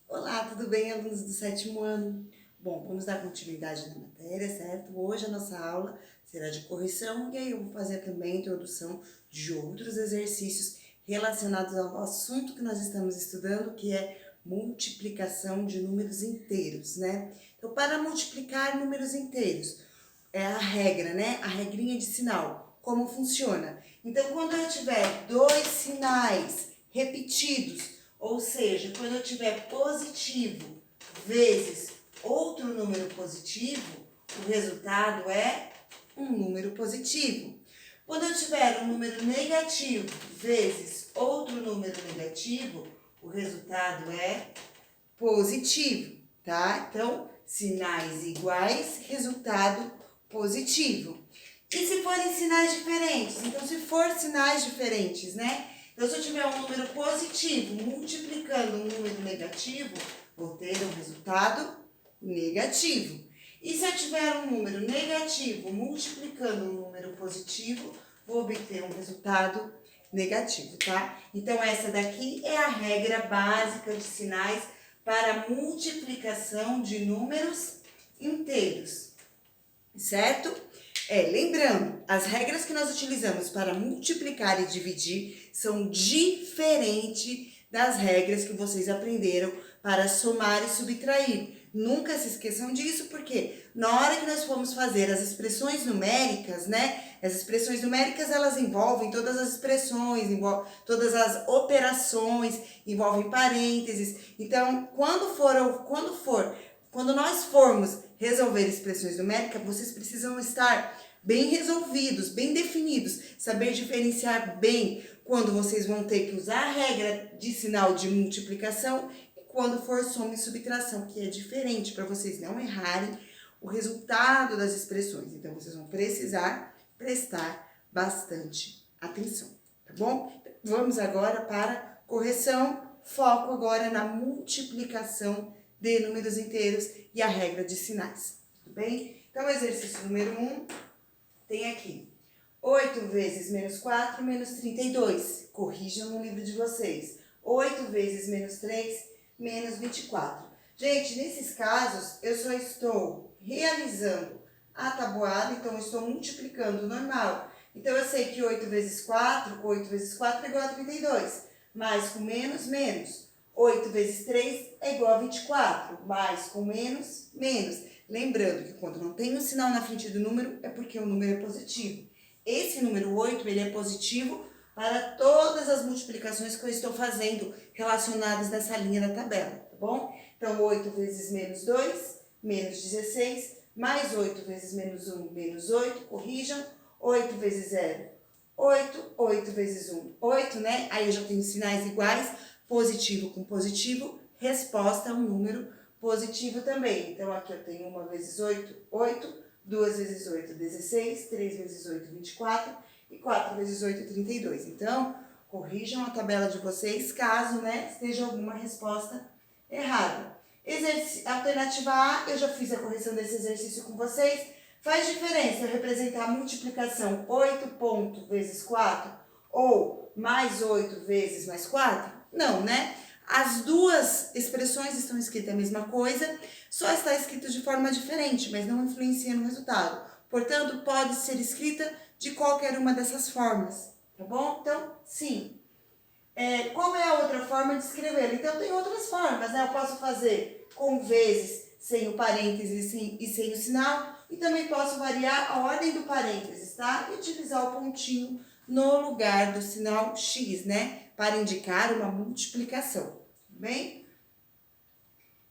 Olá, tudo bem, alunos do 7º ano? Bom, vamos dar continuidade na matéria, certo? Hoje a nossa aula será de correção e aí eu vou fazer também a introdução de outros exercícios relacionados ao assunto que nós estamos estudando, que é multiplicação de números inteiros, né? Então, para multiplicar números inteiros, é a regra, né? A regrinha de sinal. Como funciona? Então, quando eu tiver dois sinais repetidos, ou seja, quando eu tiver positivo vezes outro número positivo, o resultado é um número positivo. Quando eu tiver um número negativo vezes outro número negativo, o resultado é positivo, tá? Então, sinais iguais, resultado positivo. E se forem sinais diferentes? Então, se for sinais diferentes, né? Então, se eu tiver um número positivo multiplicando um número negativo, vou ter um resultado negativo. E se eu tiver um número negativo multiplicando um número positivo, vou obter um resultado negativo, tá? Então, essa daqui é a regra básica de sinais para multiplicação de números inteiros, certo? Lembrando, as regras que nós utilizamos para multiplicar e dividir são diferentes das regras que vocês aprenderam para somar e subtrair. Nunca se esqueçam disso, porque na hora que nós formos fazer as expressões numéricas, né? As expressões numéricas, elas envolvem todas as expressões, envolvem todas as operações, envolvem parênteses. Então, quando nós formos resolver expressões numéricas, vocês precisam estar bem resolvidos, bem definidos, saber diferenciar bem quando vocês vão ter que usar a regra de sinal de multiplicação e quando for soma e subtração, que é diferente para vocês não errarem o resultado das expressões. Então, vocês vão precisar prestar bastante atenção, tá bom? Vamos agora para correção, foco agora na multiplicação de números inteiros e a regra de sinais, tudo bem? Então, exercício número 1 tem aqui 8 vezes menos 4 menos 32. Corrijam no livro de vocês. 8 vezes menos 3 menos 24. Gente, nesses casos, eu só estou realizando a tabuada, então eu estou multiplicando o normal. Então, eu sei que 8 vezes 4 é igual a 32. Mais com menos, menos. 8 vezes 3 é igual a 24. Mais com menos, menos. Lembrando que quando não tem um sinal na frente do número, é porque o número é positivo. Esse número 8, ele é positivo para todas as multiplicações que eu estou fazendo relacionadas nessa linha da tabela, tá bom? Então, 8 vezes menos 2, menos 16, mais 8 vezes menos 1, menos 8, corrijam. 8 vezes 0, 8, 8 vezes 1, 8, né? Aí eu já tenho sinais iguais, positivo com positivo, resposta a um número positivo também. Então, aqui eu tenho 1 vezes 8, 8, 2 vezes 8, 16, 3 vezes 8, 24 e 4 vezes 8, 32. Então, corrijam a tabela de vocês caso, né, esteja alguma resposta errada. Alternativa A, eu já fiz a correção desse exercício com vocês. Faz diferença eu representar a multiplicação 8 ponto vezes 4 ou mais 8 vezes mais 4? Não, né? As duas expressões estão escritas a mesma coisa, só está escrito de forma diferente, mas não influencia no resultado. Portanto, pode ser escrita de qualquer uma dessas formas, tá bom? Então, sim. Qual é a outra forma de escrever? Então, tem outras formas, né? Eu posso fazer com vezes, sem o parênteses e sem o sinal, e também posso variar a ordem do parênteses, tá? E utilizar o pontinho no lugar do sinal X, né? Para indicar uma multiplicação, tudo bem?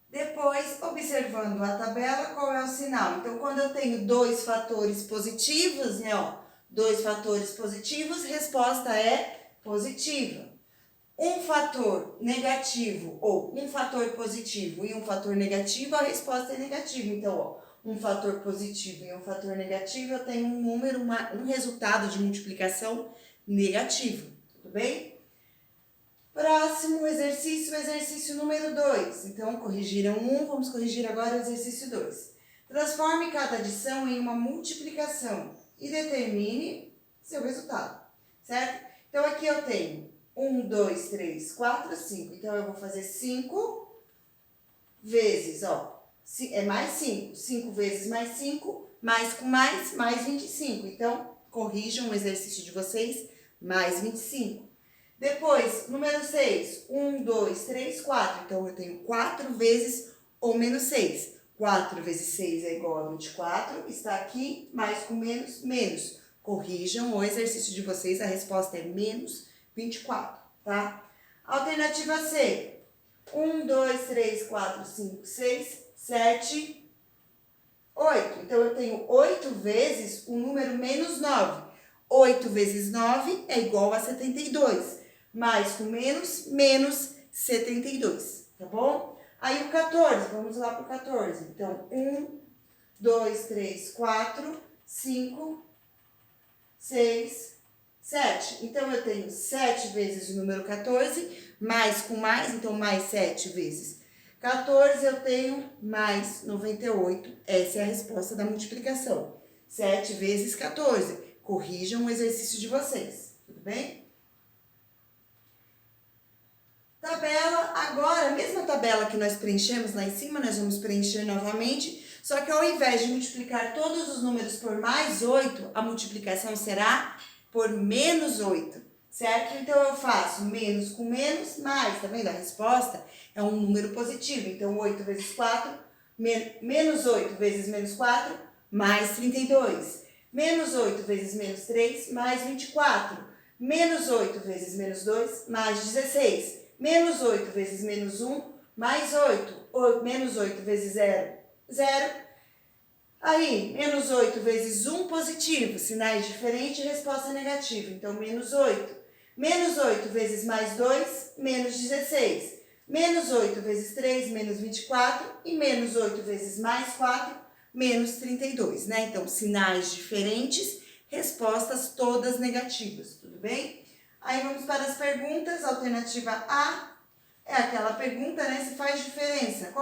Depois, observando a tabela, qual é o sinal? Então, quando eu tenho dois fatores positivos, né, ó, dois fatores positivos, resposta é positiva. Um fator negativo ou um fator positivo e um fator negativo, a resposta é negativa. Então, ó, um fator positivo e um fator negativo, eu tenho um número, um resultado de multiplicação negativo, tudo bem? Próximo exercício, exercício número 2. Então, corrigiram um, vamos corrigir agora o exercício 2. Transforme cada adição em uma multiplicação e determine seu resultado, certo? Então, aqui eu tenho 1, 2, 3, 4, 5. Então, eu vou fazer 5 vezes, ó, é mais 5. 5 vezes mais 5, mais com mais 25. Então, corrijam o exercício de vocês, mais 25. Depois, número 6, 1, 2, 3, 4. Então, eu tenho 4 vezes ou menos 6. 4 vezes 6 é igual a 24, está aqui, mais com menos, menos. Corrijam o exercício de vocês, a resposta é menos 24, tá? Alternativa C, 1, 2, 3, 4, 5, 6, 7, 8. Então, eu tenho 8 vezes o número menos 9. 8 vezes 9 é igual a 72. Mais com menos, menos 72, tá bom? Aí o 14, vamos lá para o 14. Então, 1, 2, 3, 4, 5, 6, 7. Então, eu tenho 7 vezes o número 14, mais com mais, então mais 7 vezes 14, eu tenho mais 98. Essa é a resposta da multiplicação. 7 vezes 14. Corrijam o exercício de vocês, tudo bem? Tabela, agora, a mesma tabela que nós preenchemos lá em cima, nós vamos preencher novamente, só que ao invés de multiplicar todos os números por mais 8, a multiplicação será por menos 8, certo? Então, eu faço menos com menos, mais, tá vendo? A resposta é um número positivo, então 8 vezes 4, menos 8 vezes menos 4, mais 32. Menos 8 vezes menos 3, mais 24. Menos 8 vezes menos 2, mais 16. Menos 8 vezes menos 1, mais 8. Menos 8 vezes 0, 0. Aí, menos 8 vezes 1, positivo. Sinais diferentes, resposta negativa. Então, menos 8. Menos 8 vezes mais 2, menos 16. Menos 8 vezes 3, menos 24. E menos 8 vezes mais 4, menos 32, né? Então, sinais diferentes, respostas todas negativas, tudo bem? Aí vamos para as perguntas. Alternativa A é aquela pergunta, né? Se faz diferença.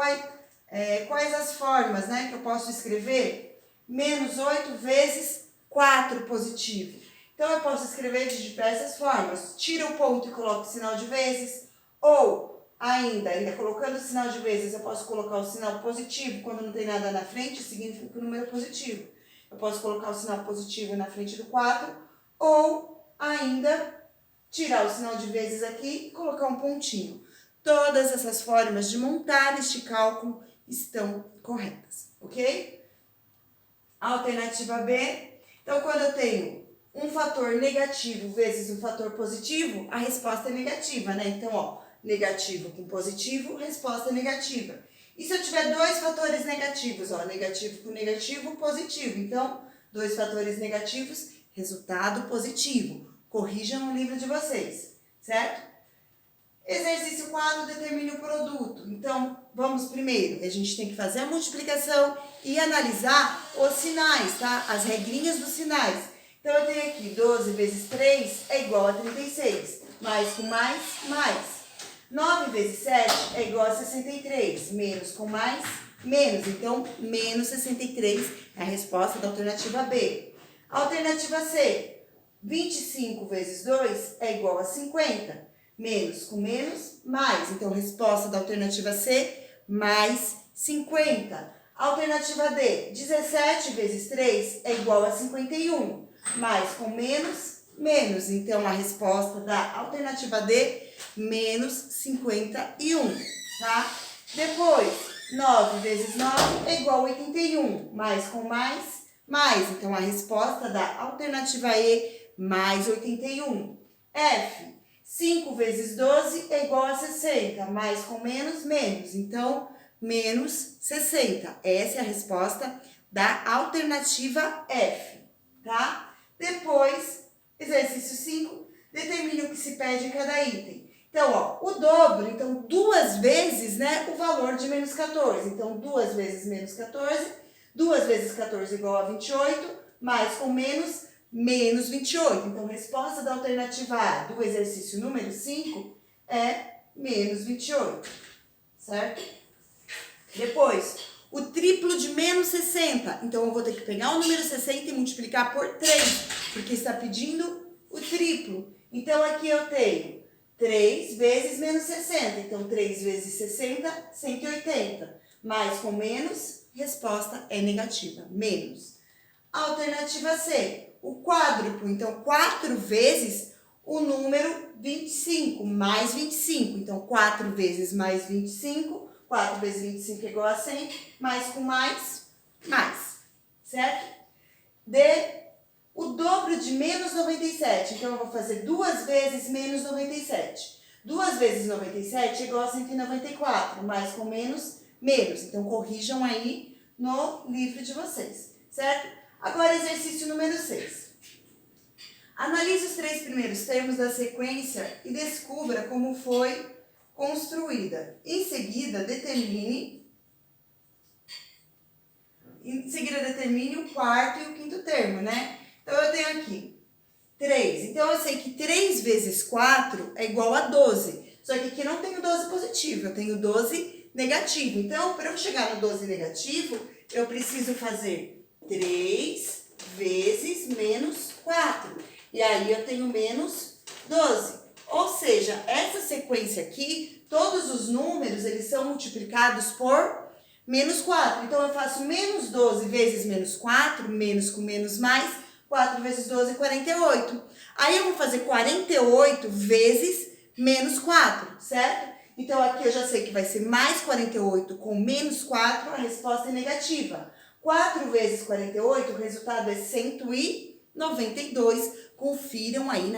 Quais as formas, né, que eu posso escrever? Menos 8 vezes 4 positivo. Então, eu posso escrever de diversas formas. Tira o ponto e coloca o sinal de vezes. Ou, ainda colocando o sinal de vezes, eu posso colocar o sinal positivo. Quando não tem nada na frente, significa o número positivo. Eu posso colocar o sinal positivo na frente do 4. Ou, ainda, tirar o sinal de vezes aqui e colocar um pontinho. Todas essas formas de montar este cálculo estão corretas, ok? Alternativa B. Então, quando eu tenho um fator negativo vezes um fator positivo, a resposta é negativa, né? Então, ó, negativo com positivo, resposta negativa. E se eu tiver dois fatores negativos, ó, negativo com negativo, positivo. Então, dois fatores negativos, resultado positivo. Corrijam no livro de vocês, certo? Exercício 4, determine o produto. Então, vamos primeiro, a gente tem que fazer a multiplicação e analisar os sinais, tá? As regrinhas dos sinais. Então, eu tenho aqui 12 vezes 3 é igual a 36. Mais com mais, mais. 9 vezes 7 é igual a 63. Menos com mais, menos. Então, menos 63 é a resposta da alternativa B. Alternativa C. 25 vezes 2 é igual a 50. Menos com menos, mais. Então, resposta da alternativa C, mais 50. Alternativa D, 17 vezes 3 é igual a 51. Mais com menos, menos. Então, a resposta da alternativa D, menos 51, tá? Depois, 9 vezes 9 é igual a 81. Mais com mais, mais. Então, a resposta da alternativa E, mais 81. F, 5 vezes 12 é igual a 60. Mais com menos, menos. Então, menos 60. Essa é a resposta da alternativa F, tá? Depois, exercício 5, determine o que se pede em cada item. Então, ó, o dobro, então, 2 vezes, né, o valor de menos 14. Então, 2 vezes menos 14, 2 vezes 14 igual a 28, mais com menos, menos 28. Então, resposta da alternativa A do exercício número 5 é menos 28, certo? Depois, o triplo de menos 60. Então, eu vou ter que pegar o número 60 e multiplicar por 3, porque está pedindo o triplo. Então, aqui eu tenho 3 vezes menos 60. Então, 3 vezes 60, 180. Mais com menos, resposta é negativa, menos. Alternativa C, o quádruplo. Então, 4 vezes o número 25, mais 25. Então, 4 vezes mais 25, 4 vezes 25 é igual a 100, mais com mais, certo? D, o dobro de menos 97. Então, eu vou fazer 2 vezes menos 97. 2 vezes 97 é igual a 194, mais com menos, menos. Então, corrijam aí no livro de vocês, certo? Agora, exercício número 6. Analise os 3 primeiros termos da sequência e descubra como foi construída. Em seguida, determine o quarto e o quinto termo, né? Então, eu tenho aqui 3. Então, eu sei que 3 vezes 4 é igual a 12. Só que aqui não tenho 12 positivo, eu tenho 12 negativo. Então, para eu chegar no 12 negativo, eu preciso fazer 3 vezes menos 4. E aí, eu tenho menos 12. Ou seja, essa sequência aqui, todos os números, eles são multiplicados por menos 4. Então, eu faço menos 12 vezes menos 4, menos com menos mais, 4 vezes 12 é 48. Aí, eu vou fazer 48 vezes menos 4, certo? Então, aqui eu já sei que vai ser mais 48 com menos 4, a resposta é negativa. 4 vezes 48, o resultado é 192. Confiram aí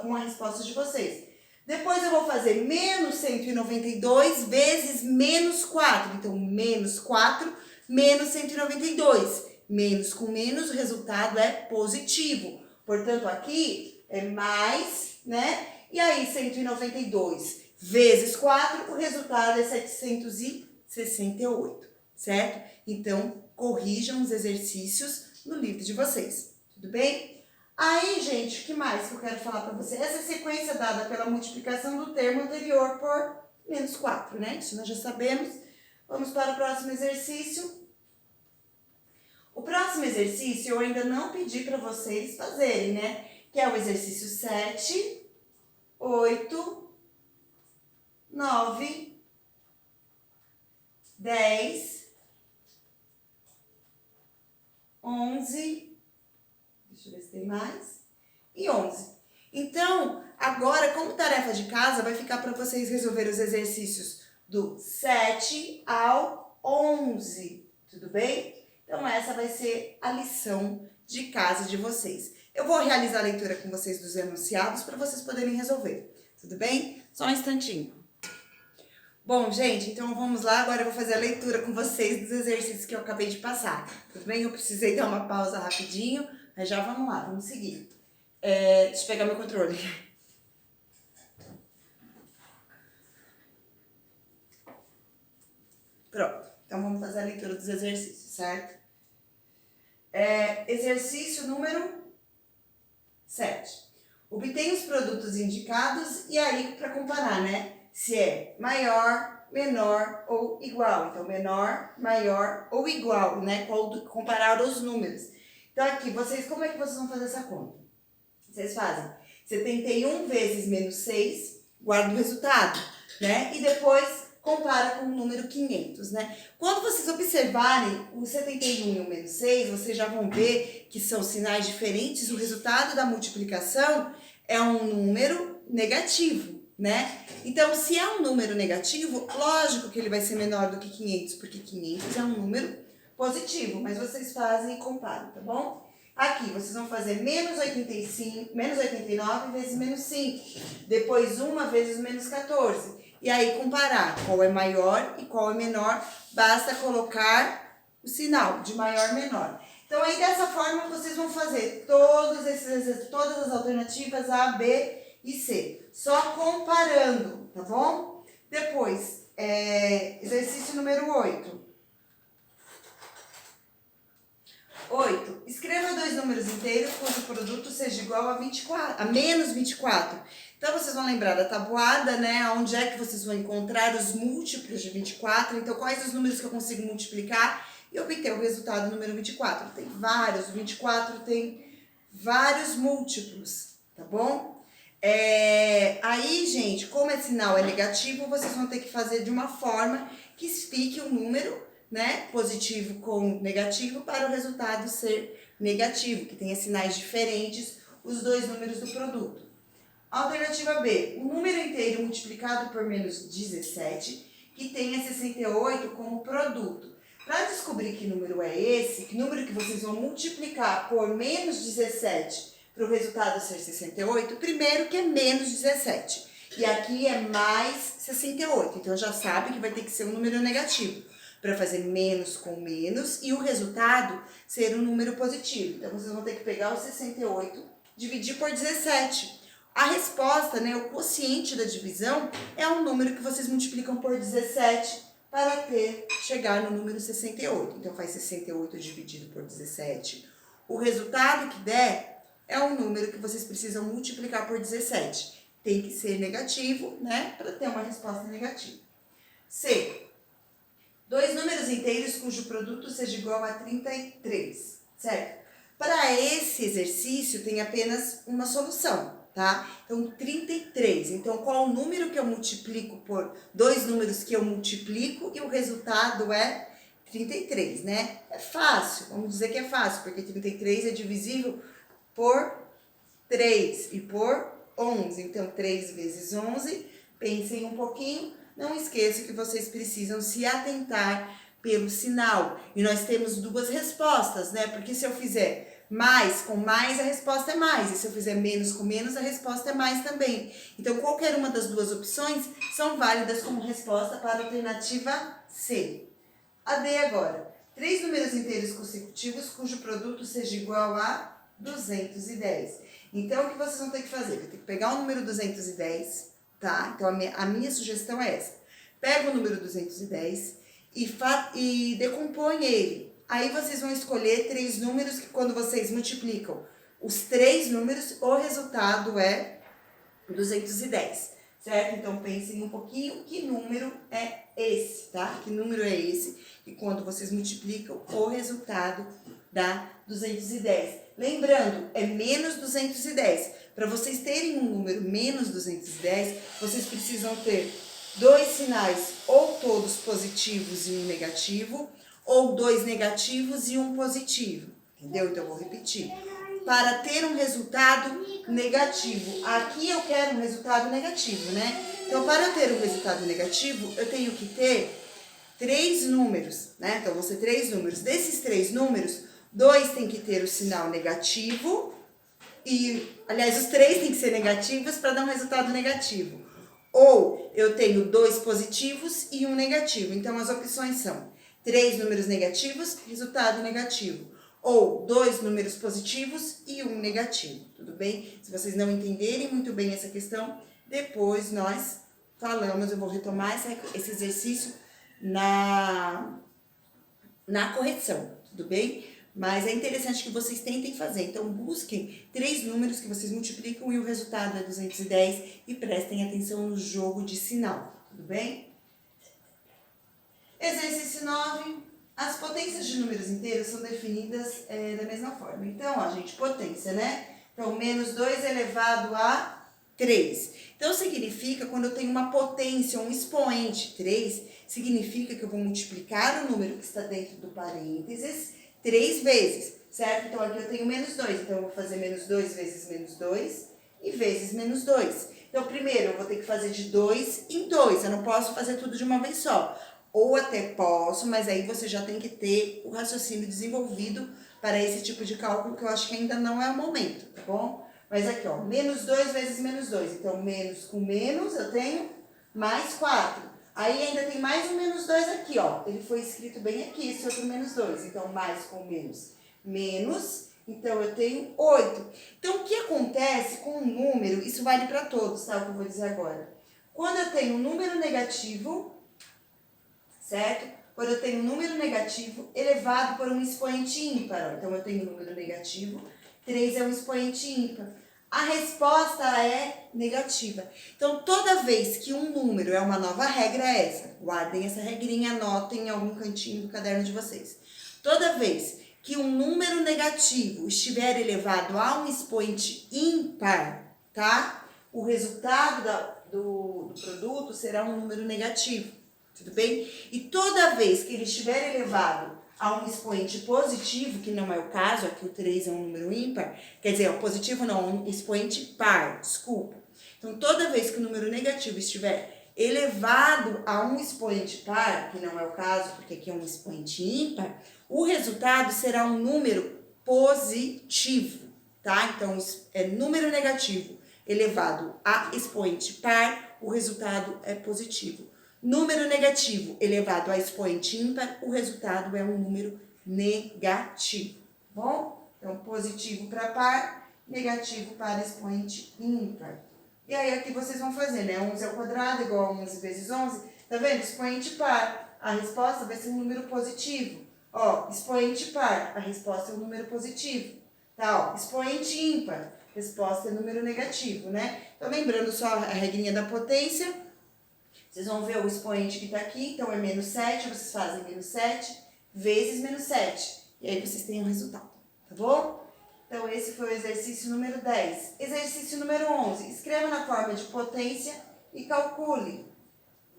com a resposta de vocês. Depois eu vou fazer menos 192 vezes menos 4. Então, menos 4, menos 192. Menos com menos, o resultado é positivo. Portanto, aqui é mais, né? E aí, 192 vezes 4, o resultado é 768, certo? Então, corrijam os exercícios no livro de vocês, tudo bem? Aí, gente, o que mais que eu quero falar para vocês? Essa sequência dada pela multiplicação do termo anterior por menos 4, né? Isso nós já sabemos. Vamos para o próximo exercício. O próximo exercício eu ainda não pedi para vocês fazerem, né? Que é o exercício 7, 8, 9, 10, 11... Deixa eu ver se tem mais. E 11. Então, agora, como tarefa de casa, vai ficar para vocês resolver os exercícios do 7 ao 11. Tudo bem? Então, essa vai ser a lição de casa de vocês. Eu vou realizar a leitura com vocês dos enunciados para vocês poderem resolver. Tudo bem? Só um instantinho. Bom, gente, então vamos lá. Agora eu vou fazer a leitura com vocês dos exercícios que eu acabei de passar. Tudo bem? Eu precisei dar uma pausa rapidinho. Mas já vamos lá, vamos seguir. Deixa eu pegar meu controle. Pronto. Então, vamos fazer a leitura dos exercícios, certo? Exercício número 7. Obtenha os produtos indicados e aí para comparar, né? Se é maior, menor ou igual. Então, menor, maior ou igual, né? Comparar os números. Então, aqui, como é que vocês vão fazer essa conta? Vocês fazem 71 vezes menos 6, guarda o resultado, né? E depois compara com o número 500, né? Quando vocês observarem o 71 e o menos 6, vocês já vão ver que são sinais diferentes. O resultado da multiplicação é um número negativo, né? Então, se é um número negativo, lógico que ele vai ser menor do que 500, porque 500 é um número positivo, mas vocês fazem e comparam, tá bom? Aqui, vocês vão fazer menos 89 vezes menos 5. Depois, 1 vezes menos 14. E aí, comparar qual é maior e qual é menor. Basta colocar o sinal de maior, menor. Então, aí, dessa forma, vocês vão fazer todas as alternativas A, B e C. Só comparando, tá bom? Depois, exercício número 8. 8. Escreva 2 números inteiros cujo produto seja igual a menos 24. Então, vocês vão lembrar da tabuada, né? Onde é que vocês vão encontrar os múltiplos de 24. Então, quais os números que eu consigo multiplicar e obter o resultado número 24. Tem vários, o 24 tem vários múltiplos, tá bom? Aí, gente, como esse sinal é negativo, vocês vão ter que fazer de uma forma que fique um número, né, positivo com negativo para o resultado ser negativo, que tenha sinais diferentes, os dois números do produto. Alternativa B, o número inteiro multiplicado por menos 17, que tenha 68 como produto. Para descobrir que número é esse, que número que vocês vão multiplicar por menos 17 para o resultado ser 68, primeiro que é menos 17. E aqui é mais 68, então já sabe que vai ter que ser um número negativo para fazer menos com menos e o resultado ser um número positivo. Então, vocês vão ter que pegar o 68, dividir por 17. A resposta, né, o quociente da divisão, é um número que vocês multiplicam por 17 para chegar no número 68. Então, faz 68 dividido por 17. O resultado que der é um número que vocês precisam multiplicar por 17. Tem que ser negativo, né, para ter uma resposta negativa. C. Dois números inteiros cujo produto seja igual a 33, certo? Para esse exercício, tem apenas uma solução, tá? Então, 33. Então, qual o número que eu multiplico por dois números que eu multiplico e o resultado é 33, né? É fácil, vamos dizer que é fácil, porque 33 é divisível por 3 e por 11. Então, 3 vezes 11, pensem um pouquinho. Não esqueça que vocês precisam se atentar pelo sinal. E nós temos duas respostas, né? Porque se eu fizer mais com mais, a resposta é mais. E se eu fizer menos com menos, a resposta é mais também. Então, qualquer uma das duas opções são válidas como resposta para a alternativa C. A D agora. Três números inteiros consecutivos cujo produto seja igual a 210. Então, o que vocês vão ter que fazer? Vai ter que pegar o número 210, tá? Então, a minha sugestão é essa. Pega o número 210 e decompõe ele. Aí, vocês vão escolher três números que, quando vocês multiplicam os três números, o resultado é 210, certo? Então, pensem um pouquinho que número é esse, tá? Que número é esse? E quando vocês multiplicam, o resultado dá 210. Lembrando, é menos 210. Para vocês terem um número menos 210, vocês precisam ter dois sinais, ou todos positivos e um negativo, ou dois negativos e um positivo. Entendeu? Então, eu vou repetir. Para ter um resultado negativo. Aqui eu quero um resultado negativo, né? Então, para eu ter um resultado negativo, eu tenho que ter três números, né? Então, vão ser três números. Desses três números, dois tem que ter o sinal negativo e, aliás, os três têm que ser negativos para dar um resultado negativo. Ou eu tenho dois positivos e um negativo. Então, as opções são três números negativos, resultado negativo. Ou dois números positivos e um negativo, tudo bem? Se vocês não entenderem muito bem essa questão, depois nós falamos, eu vou retomar esse exercício na correção, tudo bem? Mas é interessante que vocês tentem fazer. Então, busquem três números que vocês multiplicam e o resultado é 210 e prestem atenção no jogo de sinal, tudo bem? Exercício 9. As potências de números inteiros são definidas da mesma forma. Então, ó, gente, potência, né? Então, menos 2 elevado a 3. Então, significa, quando eu tenho uma potência, um expoente 3, significa que eu vou multiplicar o número que está dentro do parênteses 3 vezes, certo? Então, aqui eu tenho menos 2. Então, eu vou fazer menos 2 vezes menos 2 e vezes menos 2. Então, primeiro, eu vou ter que fazer de 2 em 2. Eu não posso fazer tudo de uma vez só. Ou até posso, mas aí você já tem que ter o raciocínio desenvolvido para esse tipo de cálculo, que eu acho que ainda não é o momento, tá bom? Mas aqui, ó, menos 2 vezes menos 2. Então, menos com menos, eu tenho mais 4. Aí ainda tem mais um menos 2 aqui, ó. Ele foi escrito bem aqui, esse outro menos 2. Então, mais com menos, menos. Então, eu tenho 8. Então, o que acontece com um número, isso vale para todos, tá? O que eu vou dizer agora. Quando eu tenho um número negativo, certo? Quando eu tenho um número negativo elevado por um expoente ímpar. Então, eu tenho um número negativo, 3 é um expoente ímpar. A resposta é negativa. Então, toda vez que um número é uma nova regra, é essa. Guardem essa regrinha, anotem em algum cantinho do caderno de vocês. Toda vez que um número negativo estiver elevado a um expoente ímpar, tá? o resultado do produto será um número negativo, tudo bem? E toda vez que ele estiver elevado a um expoente positivo, que não é o caso, aqui o 3 é um número ímpar, quer dizer, o positivo não, um expoente par, desculpa. Então, toda vez que o número negativo estiver elevado a um expoente par, que não é o caso, porque aqui é um expoente ímpar, o resultado será um número positivo, tá? Então, é número negativo elevado a expoente par, o resultado é positivo. Número negativo elevado a expoente ímpar, o resultado é um número negativo, tá bom? Então, positivo para par, negativo para expoente ímpar. E aí, aqui vocês vão fazer, né? 11 ao quadrado igual a 11 vezes 11. Tá vendo? Expoente par. A resposta vai ser um número positivo. Ó, expoente par. A resposta é um número positivo. Tá, ó. Expoente ímpar. Resposta é número negativo, né? Então, lembrando só a regrinha da potência. Vocês vão ver o expoente que tá aqui. Então, é menos 7. Vocês fazem menos 7 vezes menos 7. E aí, vocês têm o resultado. Tá bom? Então, esse foi o exercício número 10. Exercício número 11. Escreva na forma de potência e calcule,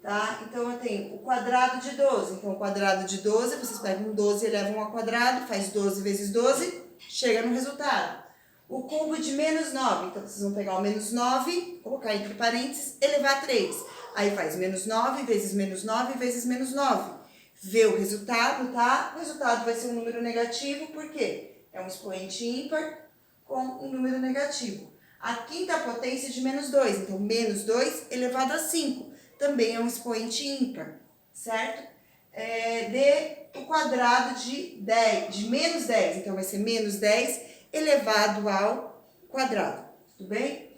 tá? Então, eu tenho o quadrado de 12. Então, o quadrado de 12, vocês pegam 12 e elevam ao quadrado, faz 12 vezes 12, chega no resultado. O cubo de menos 9. Então, vocês vão pegar o menos 9, colocar entre parênteses, elevar a 3. Aí, faz menos 9 vezes menos 9 vezes menos 9. Vê o resultado, tá? O resultado vai ser um número negativo, por quê? É um expoente ímpar com um número negativo. A quinta potência de menos 2. Então, menos 2 elevado a 5. Também é um expoente ímpar, certo? O quadrado de menos 10. Então, vai ser menos 10 elevado ao quadrado. Tudo bem?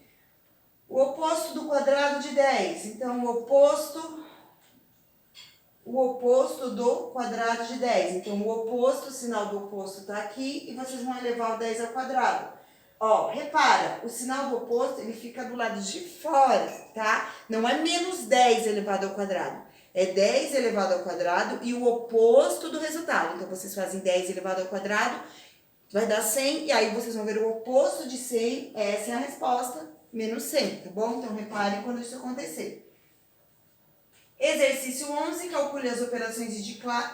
O oposto do quadrado de 10. Então, o oposto do quadrado de 10. Então, o sinal do oposto está aqui e vocês vão elevar o 10 ao quadrado. Ó, repara, o sinal do oposto, ele fica do lado de fora, tá? Não é menos 10 elevado ao quadrado. É 10 elevado ao quadrado e o oposto do resultado. Então, vocês fazem 10 elevado ao quadrado, vai dar 100, e aí vocês vão ver o oposto de 100, essa é a resposta, menos 100, tá bom? Então, reparem quando isso acontecer. Exercício 11, calcule as operações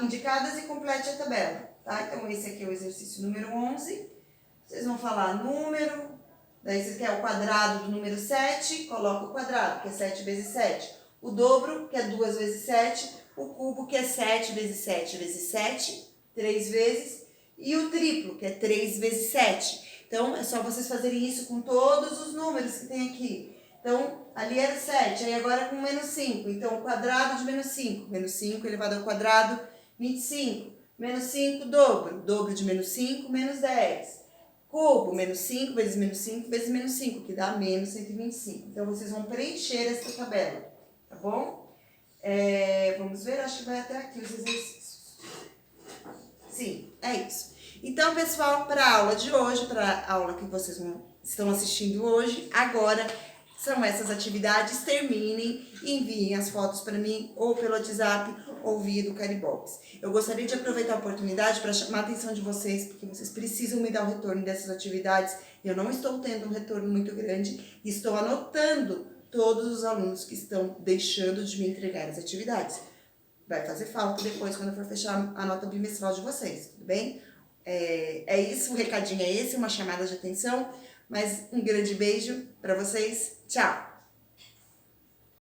indicadas e complete a tabela, tá? Então, esse aqui é o exercício número 11. Vocês vão falar número, daí vocês querem o quadrado do número 7, coloca o quadrado, que é 7 vezes 7. O dobro, que é 2 vezes 7. O cubo, que é 7 vezes 7 vezes 7, 3 vezes. E o triplo, que é 3 vezes 7. Então, é só vocês fazerem isso com todos os números que tem aqui. Então, ali era 7, aí agora com menos 5. Então, o quadrado de menos 5. Menos 5 elevado ao quadrado, 25. Menos 5, dobro. Dobro de menos 5, menos 10. Cubo, menos 5 vezes menos 5 vezes menos 5, que dá menos 125. Então, vocês vão preencher essa tabela, tá bom? Vamos ver, acho que vai até aqui os exercícios. Sim, é isso. Então, pessoal, para a aula de hoje, para a aula que vocês estão assistindo hoje, agora são essas atividades. Terminem e enviem as fotos para mim ou pelo WhatsApp ou via do Caribox. Eu gostaria de aproveitar a oportunidade para chamar a atenção de vocês, porque vocês precisam me dar o retorno dessas atividades. Eu não estou tendo um retorno muito grande e estou anotando todos os alunos que estão deixando de me entregar as atividades. Vai fazer falta depois quando eu for fechar a nota bimestral de vocês, tudo bem? É isso, o recadinho é esse, uma chamada de atenção. Mas um grande beijo para vocês. Tchau!